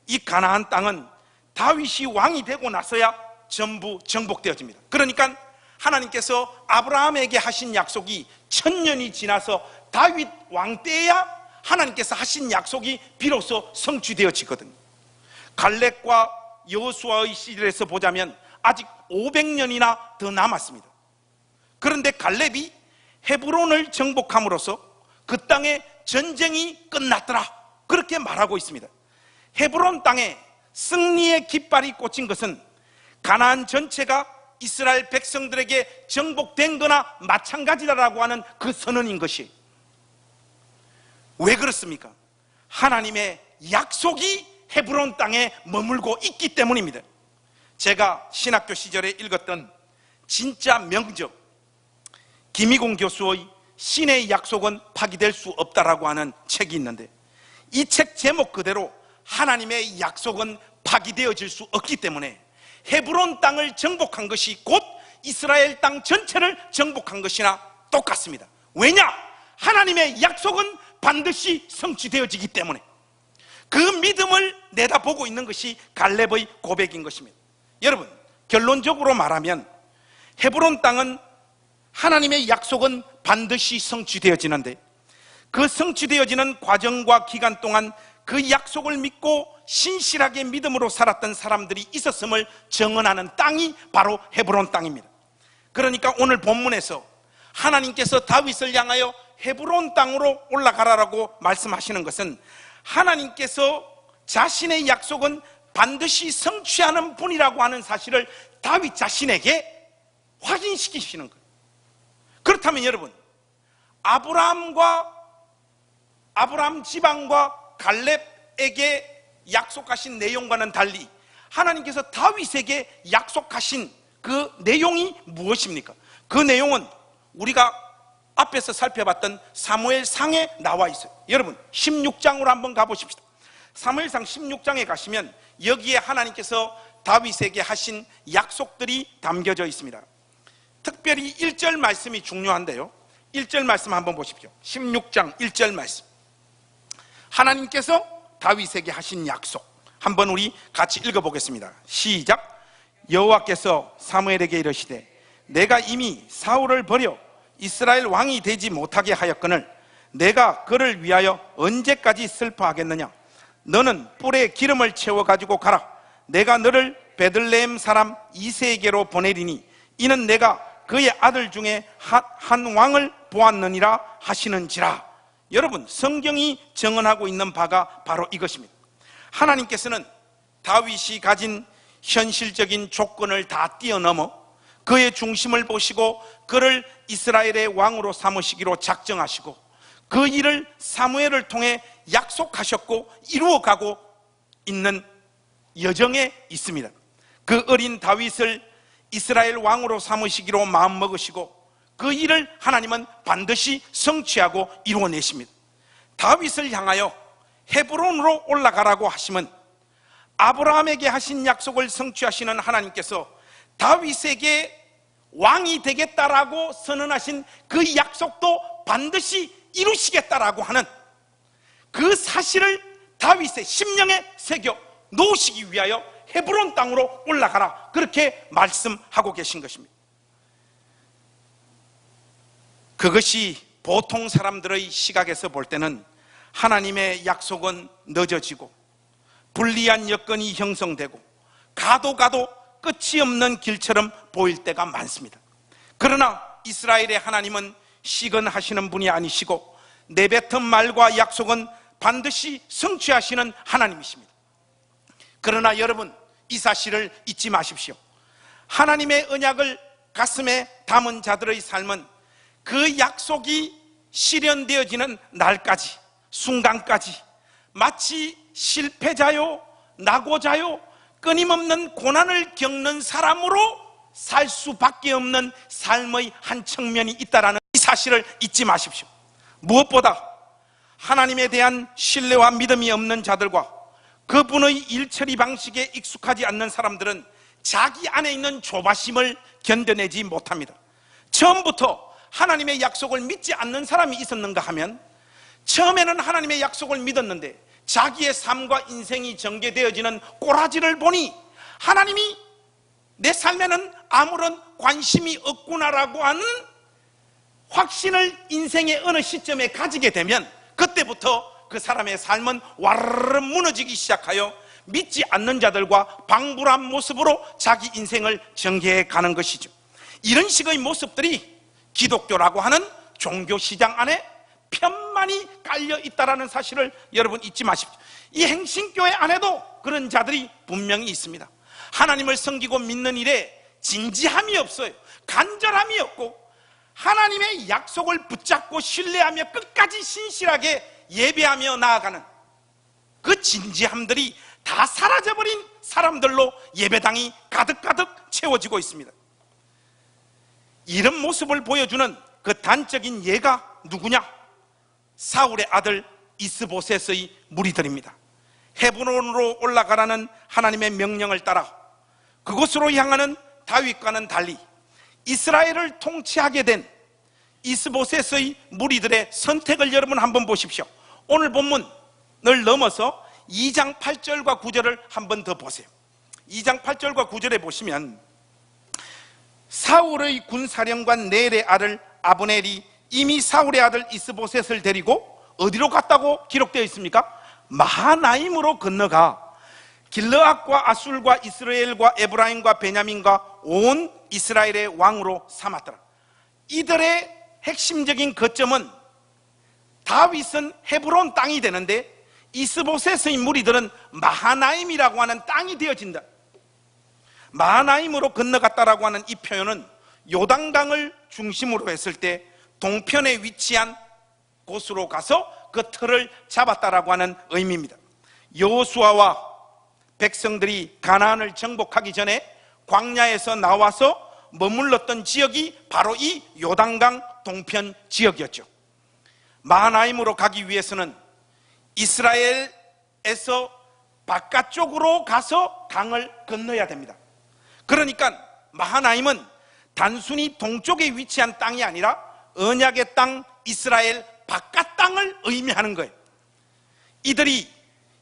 이 가나안 땅은 다윗이 왕이 되고 나서야 전부 정복되어집니다. 그러니까 하나님께서 아브라함에게 하신 약속이 1000년이 지나서 다윗 왕 때야 하나님께서 하신 약속이 비로소 성취되어지거든요. 갈렙과 여호수아의 시절에서 보자면 아직 500년이나 더 남았습니다. 그런데 갈렙이 헤브론을 정복함으로써 그 땅에 전쟁이 끝났더라, 그렇게 말하고 있습니다. 헤브론 땅에 승리의 깃발이 꽂힌 것은 가나안 전체가 이스라엘 백성들에게 정복된 거나 마찬가지다라고 하는 그 선언인 것이. 왜 그렇습니까? 하나님의 약속이 헤브론 땅에 머물고 있기 때문입니다. 제가 신학교 시절에 읽었던 진짜 명적, 김희공 교수의 신의 약속은 파기될 수 없다라고 하는 책이 있는데, 이 책 제목 그대로 하나님의 약속은 파기되어질 수 없기 때문에 헤브론 땅을 정복한 것이 곧 이스라엘 땅 전체를 정복한 것이나 똑같습니다. 왜냐? 하나님의 약속은 반드시 성취되어지기 때문에. 그 믿음을 내다보고 있는 것이 갈렙의 고백인 것입니다. 여러분, 결론적으로 말하면 헤브론 땅은 하나님의 약속은 반드시 성취되어지는데, 그 성취되어지는 과정과 기간 동안 그 약속을 믿고 신실하게 믿음으로 살았던 사람들이 있었음을 증언하는 땅이 바로 헤브론 땅입니다. 그러니까 오늘 본문에서 하나님께서 다윗을 향하여 헤브론 땅으로 올라가라라고 말씀하시는 것은 하나님께서 자신의 약속은 반드시 성취하는 분이라고 하는 사실을 다윗 자신에게 확인시키시는 거예요. 그렇다면 여러분, 아브라함 지방과 갈렙에게 약속하신 내용과는 달리 하나님께서 다윗에게 약속하신 그 내용이 무엇입니까? 그 내용은 우리가 앞에서 살펴봤던 사무엘상에 나와 있어요. 여러분, 16장으로 한번 가보십시다. 사무엘상 16장에 가시면 여기에 하나님께서 다윗에게 하신 약속들이 담겨져 있습니다. 특별히 1절 말씀이 중요한데요, 1절 말씀 한번 보십시오. 16장 1절 말씀, 하나님께서 다윗에게 하신 약속, 한번 우리 같이 읽어보겠습니다. 시작. 여호와께서 사무엘에게 이르시되 내가 이미 사울을 버려 이스라엘 왕이 되지 못하게 하였거늘 내가 그를 위하여 언제까지 슬퍼하겠느냐? 너는 뿔에 기름을 채워 가지고 가라. 내가 너를 베들레헴 사람 이새에게로 보내리니 이는 내가 그의 아들 중에 한 왕을 보았느니라 하시는지라. 여러분, 성경이 증언하고 있는 바가 바로 이것입니다. 하나님께서는 다윗이 가진 현실적인 조건을 다 뛰어넘어 그의 중심을 보시고 그를 이스라엘의 왕으로 삼으시기로 작정하시고 그 일을 사무엘을 통해 약속하셨고 이루어가고 있는 여정에 있습니다. 그 어린 다윗을 이스라엘 왕으로 삼으시기로 마음먹으시고 그 일을 하나님은 반드시 성취하고 이루어내십니다. 다윗을 향하여 헤브론으로 올라가라고 하시면 아브라함에게 하신 약속을 성취하시는 하나님께서 다윗에게 왕이 되겠다라고 선언하신 그 약속도 반드시 이루시겠다라고 하는 그 사실을 다윗의 심령에 새겨 놓으시기 위하여 헤브론 땅으로 올라가라, 그렇게 말씀하고 계신 것입니다. 그것이 보통 사람들의 시각에서 볼 때는 하나님의 약속은 늦어지고 불리한 여건이 형성되고 가도 끝이 없는 길처럼 보일 때가 많습니다. 그러나 이스라엘의 하나님은 시건하시는 분이 아니시고 내뱉은 말과 약속은 반드시 성취하시는 하나님이십니다. 그러나 여러분, 이 사실을 잊지 마십시오. 하나님의 언약을 가슴에 담은 자들의 삶은 그 약속이 실현되어지는 날까지, 순간까지 마치 실패자요, 낙오자요, 끊임없는 고난을 겪는 사람으로 살 수밖에 없는 삶의 한 측면이 있다는 이 사실을 잊지 마십시오. 무엇보다 하나님에 대한 신뢰와 믿음이 없는 자들과 그분의 일처리 방식에 익숙하지 않는 사람들은 자기 안에 있는 조바심을 견뎌내지 못합니다. 처음부터 하나님의 약속을 믿지 않는 사람이 있었는가 하면, 처음에는 하나님의 약속을 믿었는데 자기의 삶과 인생이 전개되어지는 꼬라지를 보니 하나님이 내 삶에는 아무런 관심이 없구나라고 하는 확신을 인생의 어느 시점에 가지게 되면, 그때부터 그 사람의 삶은 와르르 무너지기 시작하여 믿지 않는 자들과 방불한 모습으로 자기 인생을 전개해 가는 것이죠. 이런 식의 모습들이 기독교라고 하는 종교 시장 안에 편만이 깔려 있다는 사실을 여러분 잊지 마십시오. 이 행신교회 안에도 그런 자들이 분명히 있습니다. 하나님을 섬기고 믿는 일에 진지함이 없어요. 간절함이 없고 하나님의 약속을 붙잡고 신뢰하며 끝까지 신실하게 예배하며 나아가는 그 진지함들이 다 사라져버린 사람들로 예배당이 가득가득 채워지고 있습니다. 이런 모습을 보여주는 그 단적인 예가 누구냐? 사울의 아들 이스보셋의 무리들입니다. 헤브론으로 올라가라는 하나님의 명령을 따라 그곳으로 향하는 다윗과는 달리 이스라엘을 통치하게 된 이스보셋의 무리들의 선택을 여러분 한번 보십시오. 오늘 본문을 넘어서 2장 8절과 9절을 한번 더 보세요. 2장 8절과 9절에 보시면 사울의 군사령관 넬의 아들 아브넬이 이미 사울의 아들 이스보셋을 데리고 어디로 갔다고 기록되어 있습니까? 마하나임으로 건너가 길르앗과 아술과 이스라엘과 에브라임과 베냐민과 온 이스라엘의 왕으로 삼았더라. 이들의 핵심적인 거점은 다윗은 헤브론 땅이 되는데 이스보셋의 무리들은 마하나임이라고 하는 땅이 되어진다. 마하나임으로 건너갔다라고 하는 이 표현은 요단강을 중심으로 했을 때 동편에 위치한 곳으로 가서 그 틀을 잡았다라고 하는 의미입니다. 여호수아와 백성들이 가나안을 정복하기 전에 광야에서 나와서 머물렀던 지역이 바로 이 요단강 동편 지역이었죠. 마하나임으로 가기 위해서는 이스라엘에서 바깥쪽으로 가서 강을 건너야 됩니다. 그러니까 마하나임은 단순히 동쪽에 위치한 땅이 아니라 언약의 땅 이스라엘 바깥 땅을 의미하는 거예요. 이들이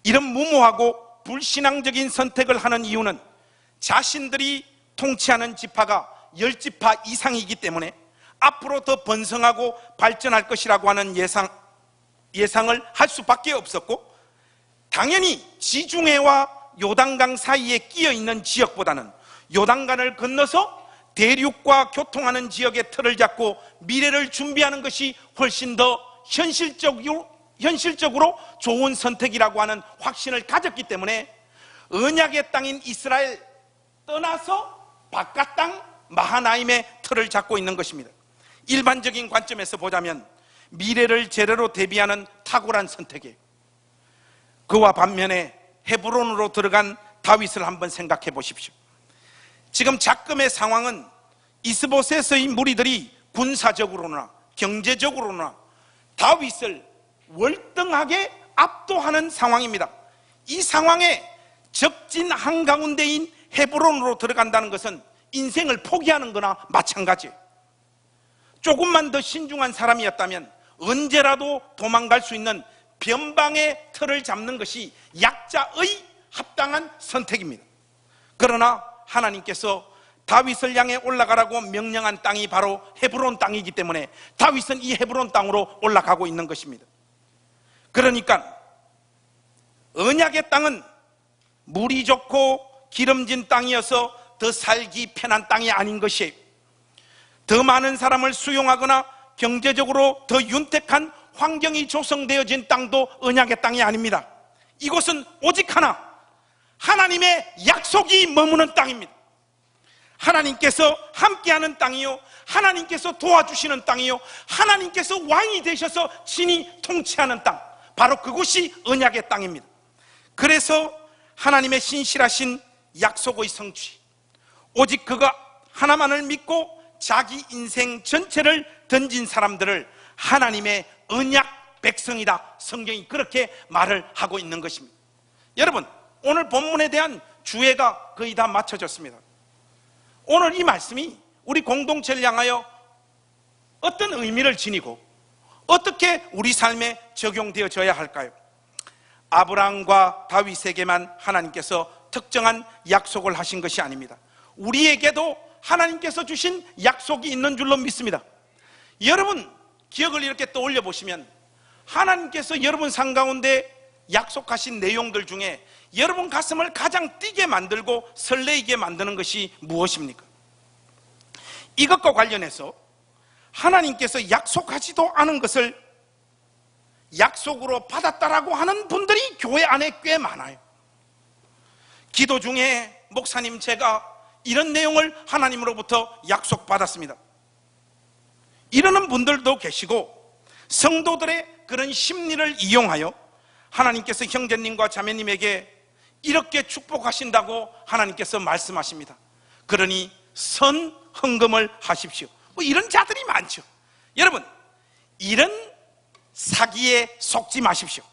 이런 무모하고 불신앙적인 선택을 하는 이유는 자신들이 통치하는 지파가 10지파 이상이기 때문에 앞으로 더 번성하고 발전할 것이라고 하는 예상을 할 수밖에 없었고, 당연히 지중해와 요단강 사이에 끼어 있는 지역보다는 요단강을 건너서 대륙과 교통하는 지역의 틀을 잡고 미래를 준비하는 것이 훨씬 더 현실적으로 좋은 선택이라고 하는 확신을 가졌기 때문에 언약의 땅인 이스라엘 떠나서 바깥 땅 마하나임의 틀을 잡고 있는 것입니다. 일반적인 관점에서 보자면 미래를 제대로 대비하는 탁월한 선택이에요. 그와 반면에 헤브론으로 들어간 다윗을 한번 생각해 보십시오. 지금 작금의 상황은 이스보셋의 무리들이 군사적으로나 경제적으로나 다윗을 월등하게 압도하는 상황입니다. 이 상황에 적진 한가운데인 헤브론으로 들어간다는 것은 인생을 포기하는 거나 마찬가지예요. 조금만 더 신중한 사람이었다면 언제라도 도망갈 수 있는 변방의 틀을 잡는 것이 약자의 합당한 선택입니다. 그러나 하나님께서 다윗을 향해 올라가라고 명령한 땅이 바로 헤브론 땅이기 때문에 다윗은 이 헤브론 땅으로 올라가고 있는 것입니다. 그러니까 언약의 땅은 물이 좋고 기름진 땅이어서 더 살기 편한 땅이 아닌 것이에요. 더 많은 사람을 수용하거나 경제적으로 더 윤택한 환경이 조성되어진 땅도 언약의 땅이 아닙니다. 이곳은 오직 하나, 하나님의 약속이 머무는 땅입니다. 하나님께서 함께하는 땅이요, 하나님께서 도와주시는 땅이요, 하나님께서 왕이 되셔서 친히 통치하는 땅, 바로 그곳이 언약의 땅입니다. 그래서 하나님의 신실하신 약속의 성취, 오직 그가 하나만을 믿고 자기 인생 전체를 던진 사람들을 하나님의 언약 백성이다, 성경이 그렇게 말을 하고 있는 것입니다. 여러분, 오늘 본문에 대한 주제가 거의 다 맞춰졌습니다. 오늘 이 말씀이 우리 공동체를 향하여 어떤 의미를 지니고 어떻게 우리 삶에 적용되어져야 할까요? 아브라함과 다윗에게만 하나님께서 특정한 약속을 하신 것이 아닙니다. 우리에게도 하나님께서 주신 약속이 있는 줄로 믿습니다. 여러분 기억을 이렇게 떠올려 보시면 하나님께서 여러분 삶 가운데 약속하신 내용들 중에 여러분 가슴을 가장 뛰게 만들고 설레이게 만드는 것이 무엇입니까? 이것과 관련해서 하나님께서 약속하지도 않은 것을 약속으로 받았다라고 하는 분들이 교회 안에 꽤 많아요. 기도 중에 목사님, 제가 이런 내용을 하나님으로부터 약속받았습니다, 이러는 분들도 계시고, 성도들의 그런 심리를 이용하여 하나님께서 형제님과 자매님에게 이렇게 축복하신다고 하나님께서 말씀하십니다. 그러니 선 헌금을 하십시오, 이런 자들이 많죠. 여러분, 이런 사기에 속지 마십시오.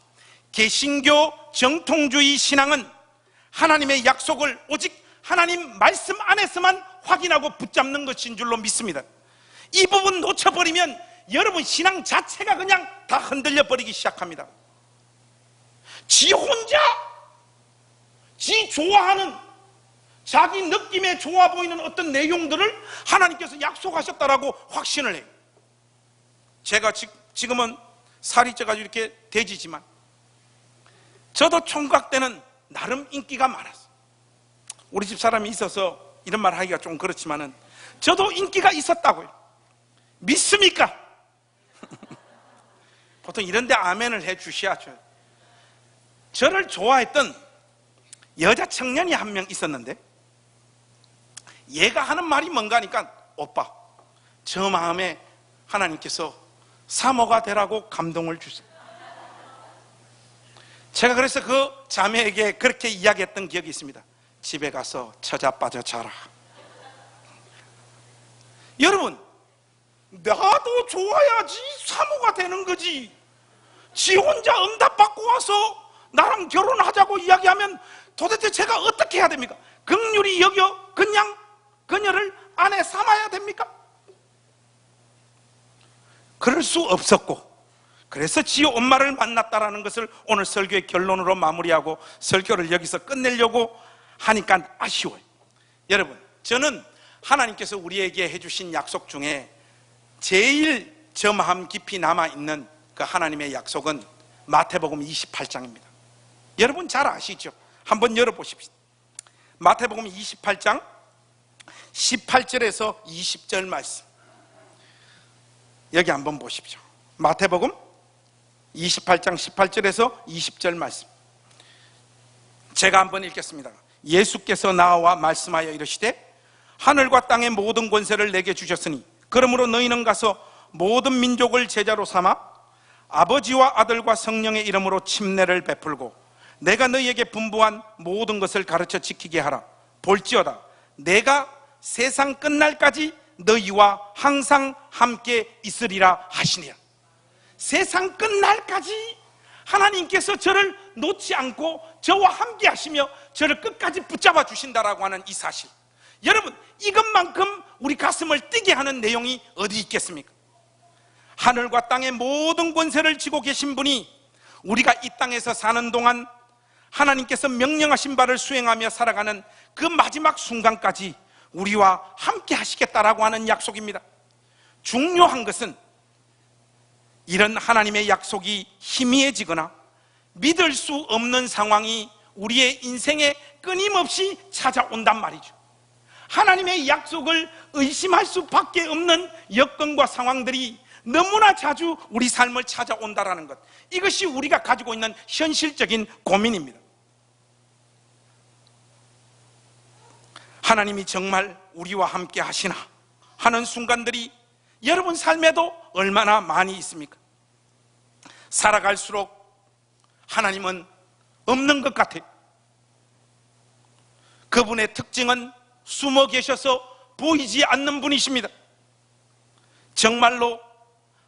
개신교 정통주의 신앙은 하나님의 약속을 오직 하나님 말씀 안에서만 확인하고 붙잡는 것인 줄로 믿습니다. 이 부분 놓쳐버리면 여러분 신앙 자체가 그냥 다 흔들려 버리기 시작합니다. 지 혼자 지 좋아하는, 자기 느낌에 좋아 보이는 어떤 내용들을 하나님께서 약속하셨다라고 확신을 해요. 제가 지금은 살이 쪄가지고 이렇게 돼지지만 저도 총각 때는 나름 인기가 많았어요. 우리 집 사람이 있어서 이런 말 하기가 좀 그렇지만은 저도 인기가 있었다고요. 믿습니까? 보통 이런데 아멘을 해 주셔야죠. 저를 좋아했던 여자 청년이 한 명 있었는데 얘가 하는 말이 뭔가 하니까, 오빠, 저 마음에 하나님께서 사모가 되라고 감동을 주세요. 제가 그래서 그 자매에게 그렇게 이야기했던 기억이 있습니다. 집에 가서 처자 빠져 자라. 여러분, 나도 좋아야지 사모가 되는 거지. 지 혼자 응답받고 와서 나랑 결혼하자고 이야기하면 도대체 제가 어떻게 해야 됩니까? 긍휼히 여겨 그냥 그녀를 아내 삼아야 됩니까? 그럴 수 없었고, 그래서 지 엄마를 만났다라는 것을 오늘 설교의 결론으로 마무리하고 설교를 여기서 끝내려고 하니까 아쉬워요. 여러분, 저는 하나님께서 우리에게 해주신 약속 중에 제일 저 마음 깊이 남아있는 그 하나님의 약속은 마태복음 28장입니다. 여러분 잘 아시죠? 한번 열어보십시오. 마태복음 28장 18절에서 20절 말씀, 여기 한번 보십시오. 마태복음 28장 18절에서 20절 말씀, 제가 한번 읽겠습니다. 예수께서 나와 말씀하여 이르시되 하늘과 땅의 모든 권세를 내게 주셨으니 그러므로 너희는 가서 모든 민족을 제자로 삼아 아버지와 아들과 성령의 이름으로 침례를 베풀고 내가 너희에게 분부한 모든 것을 가르쳐 지키게 하라. 볼지어다 내가 세상 끝날까지 너희와 항상 함께 있으리라 하시니라. 세상 끝날까지 하나님께서 저를 놓지 않고 저와 함께 하시며 저를 끝까지 붙잡아 주신다라고 하는 이 사실, 여러분 이것만큼 우리 가슴을 뛰게 하는 내용이 어디 있겠습니까? 하늘과 땅의 모든 권세를 쥐고 계신 분이 우리가 이 땅에서 사는 동안 하나님께서 명령하신 바를 수행하며 살아가는 그 마지막 순간까지 우리와 함께 하시겠다라고 하는 약속입니다. 중요한 것은 이런 하나님의 약속이 희미해지거나 믿을 수 없는 상황이 우리의 인생에 끊임없이 찾아온단 말이죠. 하나님의 약속을 의심할 수밖에 없는 여건과 상황들이 너무나 자주 우리 삶을 찾아온다는 것, 이것이 우리가 가지고 있는 현실적인 고민입니다. 하나님이 정말 우리와 함께 하시나 하는 순간들이 여러분 삶에도 얼마나 많이 있습니까? 살아갈수록 하나님은 없는 것 같아요. 그분의 특징은 숨어 계셔서 보이지 않는 분이십니다. 정말로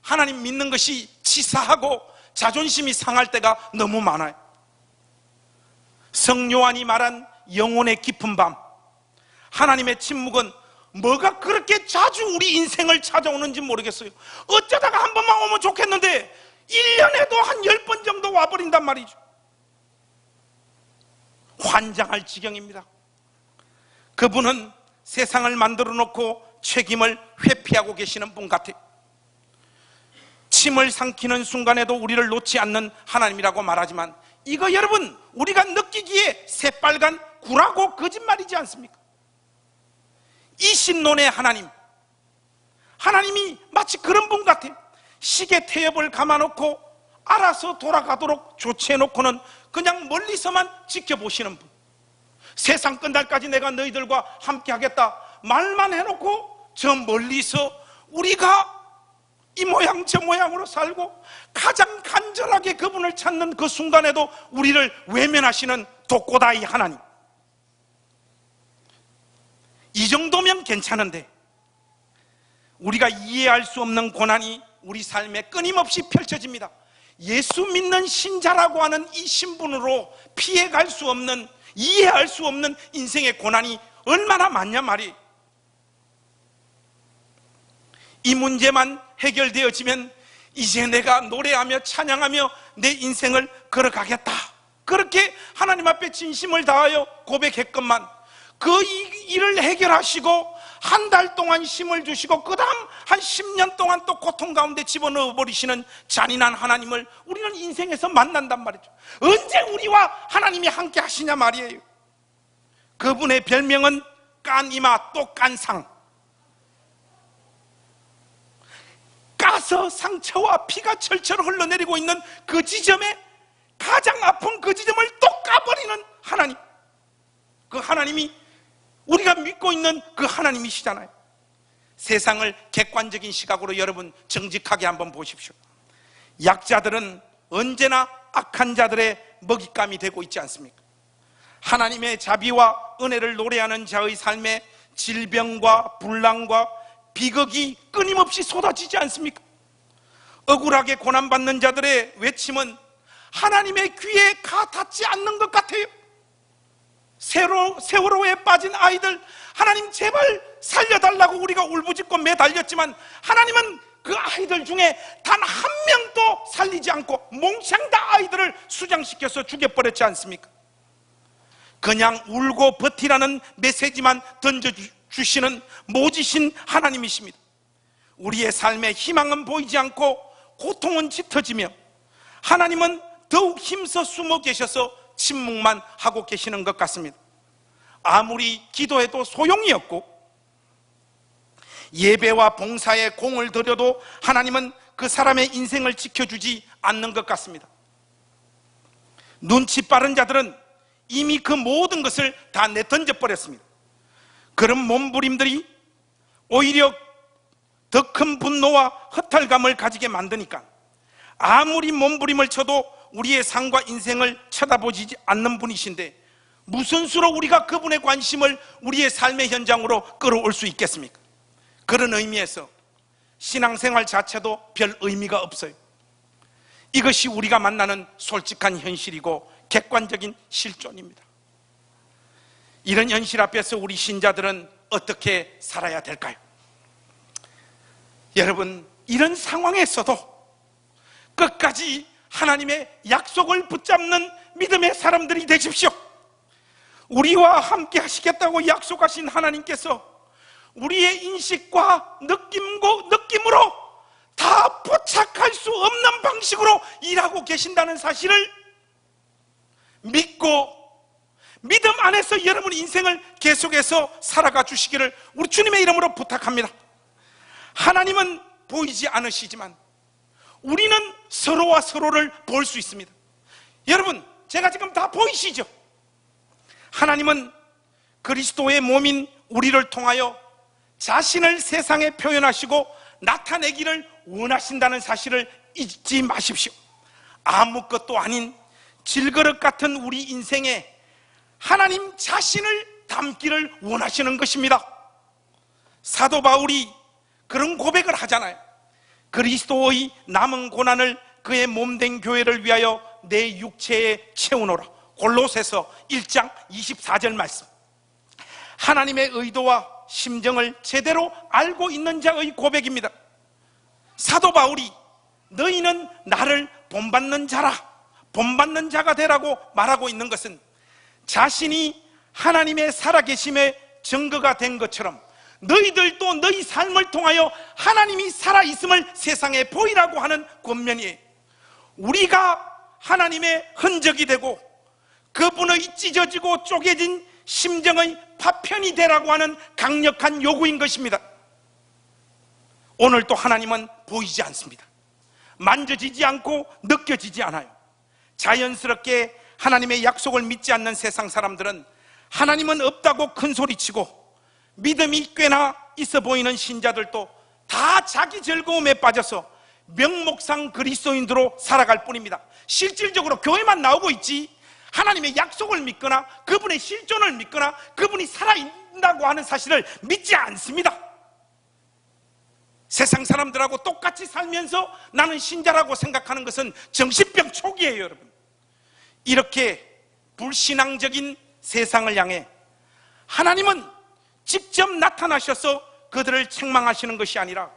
하나님 믿는 것이 치사하고 자존심이 상할 때가 너무 많아요. 성요한이 말한 영혼의 깊은 밤, 하나님의 침묵은 뭐가 그렇게 자주 우리 인생을 찾아오는지 모르겠어요. 어쩌다가 한 번만 오면 좋겠는데 1년에도 한 10번 정도 와버린단 말이죠. 환장할 지경입니다. 그분은 세상을 만들어 놓고 책임을 회피하고 계시는 분 같아요. 침을 삼키는 순간에도 우리를 놓지 않는 하나님이라고 말하지만, 이거 여러분 우리가 느끼기에 새빨간 구라고 거짓말이지 않습니까? 이신론의 하나님, 하나님이 마치 그런 분 같아요. 시계 태엽을 감아놓고 알아서 돌아가도록 조치해놓고는 그냥 멀리서만 지켜보시는 분. 세상 끝날까지 내가 너희들과 함께 하겠다 말만 해놓고 저 멀리서 우리가 이 모양 저 모양으로 살고 가장 간절하게 그분을 찾는 그 순간에도 우리를 외면하시는 독고다이 하나님. 이 정도면 괜찮은데 우리가 이해할 수 없는 고난이 우리 삶에 끊임없이 펼쳐집니다. 예수 믿는 신자라고 하는 이 신분으로 피해갈 수 없는, 이해할 수 없는 인생의 고난이 얼마나 많냐 말이에요. 이 문제만 해결되어지면 이제 내가 노래하며 찬양하며 내 인생을 걸어가겠다, 그렇게 하나님 앞에 진심을 다하여 고백했건만, 그 일을 해결하시고 한 달 동안 힘을 주시고 그 다음 한 10년 동안 또 고통 가운데 집어넣어 버리시는 잔인한 하나님을 우리는 인생에서 만난단 말이죠. 언제 우리와 하나님이 함께 하시냐 말이에요. 그분의 별명은 깐 이마 또 깐상, 까서 상처와 피가 철철 흘러내리고 있는 그 지점에 가장 아픈 그 지점을 또 까버리는 하나님, 그 하나님이 우리가 믿고 있는 그 하나님이시잖아요. 세상을 객관적인 시각으로 여러분 정직하게 한번 보십시오. 약자들은 언제나 악한 자들의 먹잇감이 되고 있지 않습니까? 하나님의 자비와 은혜를 노래하는 자의 삶에 질병과 분란과 비극이 끊임없이 쏟아지지 않습니까? 억울하게 고난받는 자들의 외침은 하나님의 귀에 가 닿지 않는 것 같아요. 세월호에 빠진 아이들, 하나님 제발 살려달라고 우리가 울부짖고 매달렸지만 하나님은 그 아이들 중에 단 한 명도 살리지 않고 몽창 다 아이들을 수장시켜서 죽여버렸지 않습니까? 그냥 울고 버티라는 메시지만 던져주시는 모지신 하나님이십니다. 우리의 삶에 희망은 보이지 않고 고통은 짙어지며 하나님은 더욱 힘써 숨어 계셔서 침묵만 하고 계시는 것 같습니다. 아무리 기도해도 소용이 없고 예배와 봉사에 공을 들여도 하나님은 그 사람의 인생을 지켜주지 않는 것 같습니다. 눈치 빠른 자들은 이미 그 모든 것을 다 내던져 버렸습니다. 그런 몸부림들이 오히려 더 큰 분노와 허탈감을 가지게 만드니까 아무리 몸부림을 쳐도 우리의 삶과 인생을 쳐다보지 않는 분이신데 무슨 수로 우리가 그분의 관심을 우리의 삶의 현장으로 끌어올 수 있겠습니까? 그런 의미에서 신앙생활 자체도 별 의미가 없어요. 이것이 우리가 만나는 솔직한 현실이고 객관적인 실존입니다. 이런 현실 앞에서 우리 신자들은 어떻게 살아야 될까요? 여러분, 이런 상황에서도 끝까지 하나님의 약속을 붙잡는 믿음의 사람들이 되십시오. 우리와 함께 하시겠다고 약속하신 하나님께서 우리의 인식과 느낌으로 다 포착할 수 없는 방식으로 일하고 계신다는 사실을 믿고 믿음 안에서 여러분 인생을 계속해서 살아가 주시기를 우리 주님의 이름으로 부탁합니다. 하나님은 보이지 않으시지만 우리는 서로와 서로를 볼 수 있습니다. 여러분, 제가 지금 다 보이시죠? 하나님은 그리스도의 몸인 우리를 통하여 자신을 세상에 표현하시고 나타내기를 원하신다는 사실을 잊지 마십시오. 아무것도 아닌 질그릇 같은 우리 인생에 하나님 자신을 담기를 원하시는 것입니다. 사도 바울이 그런 고백을 하잖아요. 그리스도의 남은 고난을 그의 몸된 교회를 위하여 내 육체에 채우노라. 골로새서 1장 24절 말씀. 하나님의 의도와 심정을 제대로 알고 있는 자의 고백입니다. 사도 바울이 너희는 나를 본받는 자라, 본받는 자가 되라고 말하고 있는 것은 자신이 하나님의 살아계심의 증거가 된 것처럼 너희들도 너희 삶을 통하여 하나님이 살아있음을 세상에 보이라고 하는 권면이에요. 우리가 하나님의 흔적이 되고 그분의 찢어지고 쪼개진 심정의 파편이 되라고 하는 강력한 요구인 것입니다. 오늘도 하나님은 보이지 않습니다. 만져지지 않고 느껴지지 않아요. 자연스럽게 하나님의 약속을 믿지 않는 세상 사람들은 하나님은 없다고 큰소리치고, 믿음이 꽤나 있어 보이는 신자들도 다 자기 즐거움에 빠져서 명목상 그리스도인으로 살아갈 뿐입니다. 실질적으로 교회만 나오고 있지 하나님의 약속을 믿거나 그분의 실존을 믿거나 그분이 살아있다고 하는 사실을 믿지 않습니다. 세상 사람들하고 똑같이 살면서 나는 신자라고 생각하는 것은 정신병 초기예요, 여러분. 이렇게 불신앙적인 세상을 향해 하나님은 직접 나타나셔서 그들을 책망하시는 것이 아니라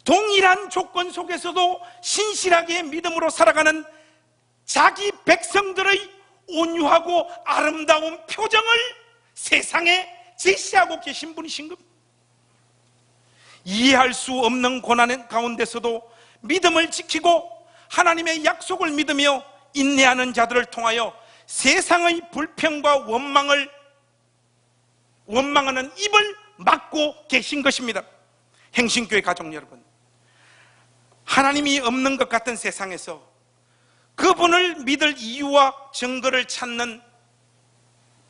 동일한 조건 속에서도 신실하게 믿음으로 살아가는 자기 백성들의 온유하고 아름다운 표정을 세상에 제시하고 계신 분이신 겁니다. 이해할 수 없는 고난 가운데서도 믿음을 지키고 하나님의 약속을 믿으며 인내하는 자들을 통하여 세상의 불평과 원망하는 입을 막고 계신 것입니다. 행신교회 가족 여러분, 하나님이 없는 것 같은 세상에서 그분을 믿을 이유와 증거를 찾는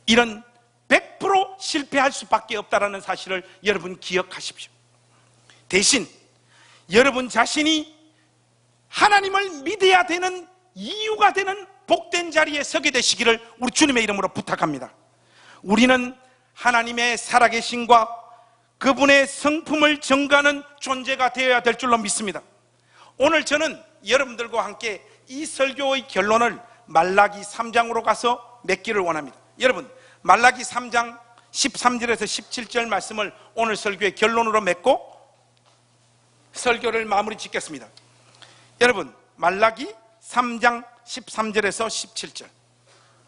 이런 100% 실패할 수밖에 없다는 사실을 여러분 기억하십시오. 대신 여러분 자신이 하나님을 믿어야 되는 이유가 되는 복된 자리에 서게 되시기를 우리 주님의 이름으로 부탁합니다. 우리는 하나님의 살아계심과 그분의 성품을 증거하는 존재가 되어야 될 줄로 믿습니다. 오늘 저는 여러분들과 함께 이 설교의 결론을 말라기 3장으로 가서 맺기를 원합니다. 여러분, 말라기 3장 13절에서 17절 말씀을 오늘 설교의 결론으로 맺고 설교를 마무리 짓겠습니다. 여러분, 말라기 3장 13절에서 17절,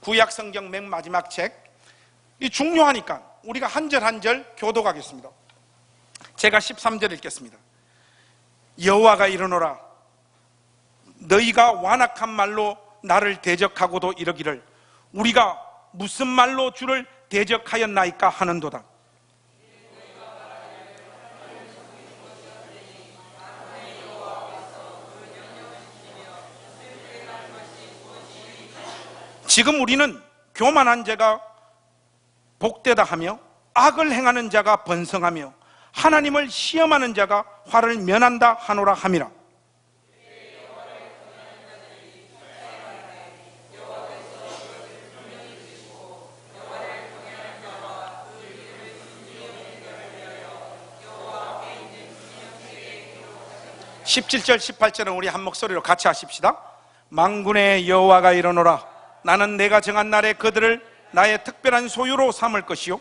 구약 성경 맨 마지막 책, 이 중요하니까 우리가 한 절 한 절 교독하겠습니다. 제가 13절 읽겠습니다. 여호와가 이르노라, 너희가 완악한 말로 나를 대적하고도 이르기를 우리가 무슨 말로 주를 대적하였나이까 하는도다. 지금 우리는 교만한 자가 복되다 하며 악을 행하는 자가 번성하며 하나님을 시험하는 자가 화를 면한다 하노라 함이라. (17절) (18절은) 우리 한 목소리로 같이 하십시다. 만군의 여호와가 이르노라, 나는 내가 정한 날에 그들을 나의 특별한 소유로 삼을 것이요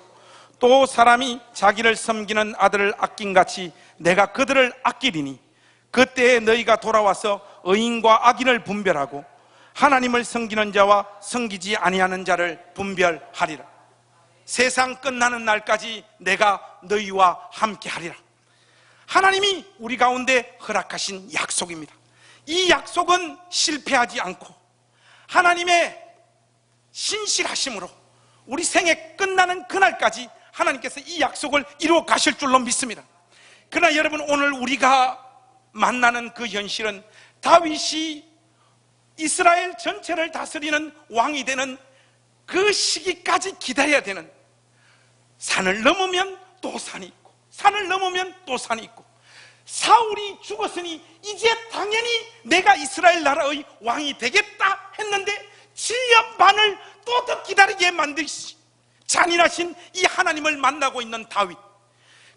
또 사람이 자기를 섬기는 아들을 아낀같이 내가 그들을 아끼리니 그때에 너희가 돌아와서 의인과 악인을 분별하고 하나님을 섬기는 자와 섬기지 아니하는 자를 분별하리라. 세상 끝나는 날까지 내가 너희와 함께 하리라. 하나님이 우리 가운데 허락하신 약속입니다. 이 약속은 실패하지 않고 하나님의 신실하심으로 우리 생애 끝나는 그날까지 하나님께서 이 약속을 이루어 가실 줄로 믿습니다. 그러나 여러분, 오늘 우리가 만나는 그 현실은 다윗이 이스라엘 전체를 다스리는 왕이 되는 그 시기까지 기다려야 되는, 산을 넘으면 또 산이 있고 산을 넘으면 또 산이 있고, 사울이 죽었으니 이제 당연히 내가 이스라엘 나라의 왕이 되겠다 했는데 7년 반을 또 더 기다리게 만드시 잔인하신 이 하나님을 만나고 있는 다윗.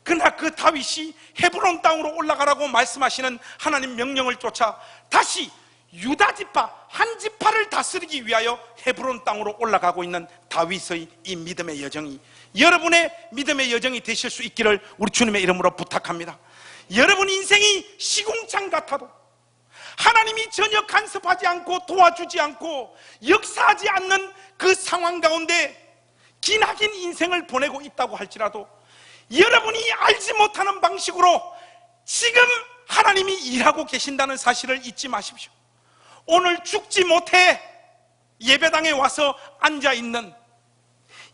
그러나 그 다윗이 헤브론 땅으로 올라가라고 말씀하시는 하나님 명령을 쫓아 다시 유다 지파 한 지파를 다스리기 위하여 헤브론 땅으로 올라가고 있는 다윗의 이 믿음의 여정이 여러분의 믿음의 여정이 되실 수 있기를 우리 주님의 이름으로 부탁합니다. 여러분 인생이 시궁창 같아도, 하나님이 전혀 간섭하지 않고 도와주지 않고 역사하지 않는 그 상황 가운데 기나긴 인생을 보내고 있다고 할지라도, 여러분이 알지 못하는 방식으로 지금 하나님이 일하고 계신다는 사실을 잊지 마십시오. 오늘 죽지 못해 예배당에 와서 앉아있는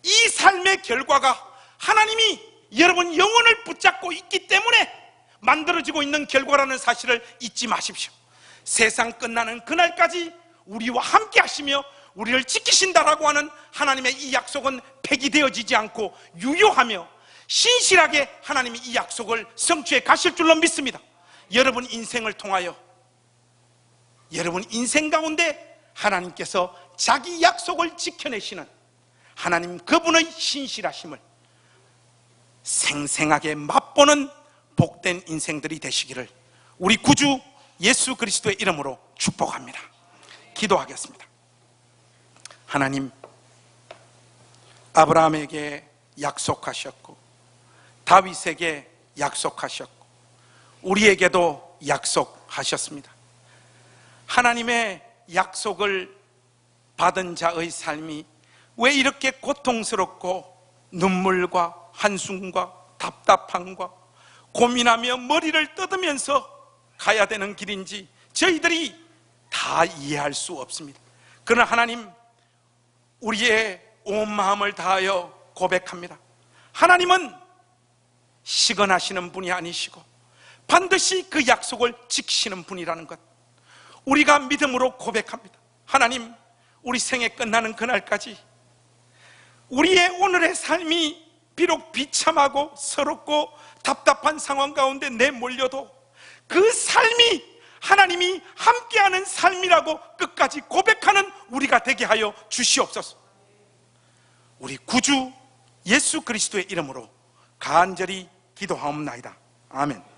이 삶의 결과가 하나님이 여러분 영혼을 붙잡고 있기 때문에 만들어지고 있는 결과라는 사실을 잊지 마십시오. 세상 끝나는 그날까지 우리와 함께 하시며 우리를 지키신다라고 하는 하나님의 이 약속은 폐기되어지지 않고 유효하며 신실하게 하나님이 이 약속을 성취해 가실 줄로 믿습니다. 여러분 인생을 통하여, 여러분 인생 가운데 하나님께서 자기 약속을 지켜내시는 하나님 그분의 신실하심을 생생하게 맛보는 복된 인생들이 되시기를 우리 구주 예수 그리스도의 이름으로 축복합니다. 기도하겠습니다. 하나님, 아브라함에게 약속하셨고 다윗에게 약속하셨고 우리에게도 약속하셨습니다. 하나님의 약속을 받은 자의 삶이 왜 이렇게 고통스럽고 눈물과 한숨과 답답함과 고민하며 머리를 뜯으면서 가야 되는 길인지 저희들이 다 이해할 수 없습니다. 그러나 하나님, 우리의 온 마음을 다하여 고백합니다. 하나님은 시건하시는 분이 아니시고 반드시 그 약속을 지키시는 분이라는 것, 우리가 믿음으로 고백합니다. 하나님, 우리 생애 끝나는 그날까지 우리의 오늘의 삶이 비록 비참하고 서럽고 답답한 상황 가운데 내몰려도 그 삶이 하나님이 함께하는 삶이라고 끝까지 고백하는 우리가 되게 하여 주시옵소서. 우리 구주 예수 그리스도의 이름으로 간절히 기도하옵나이다. 아멘.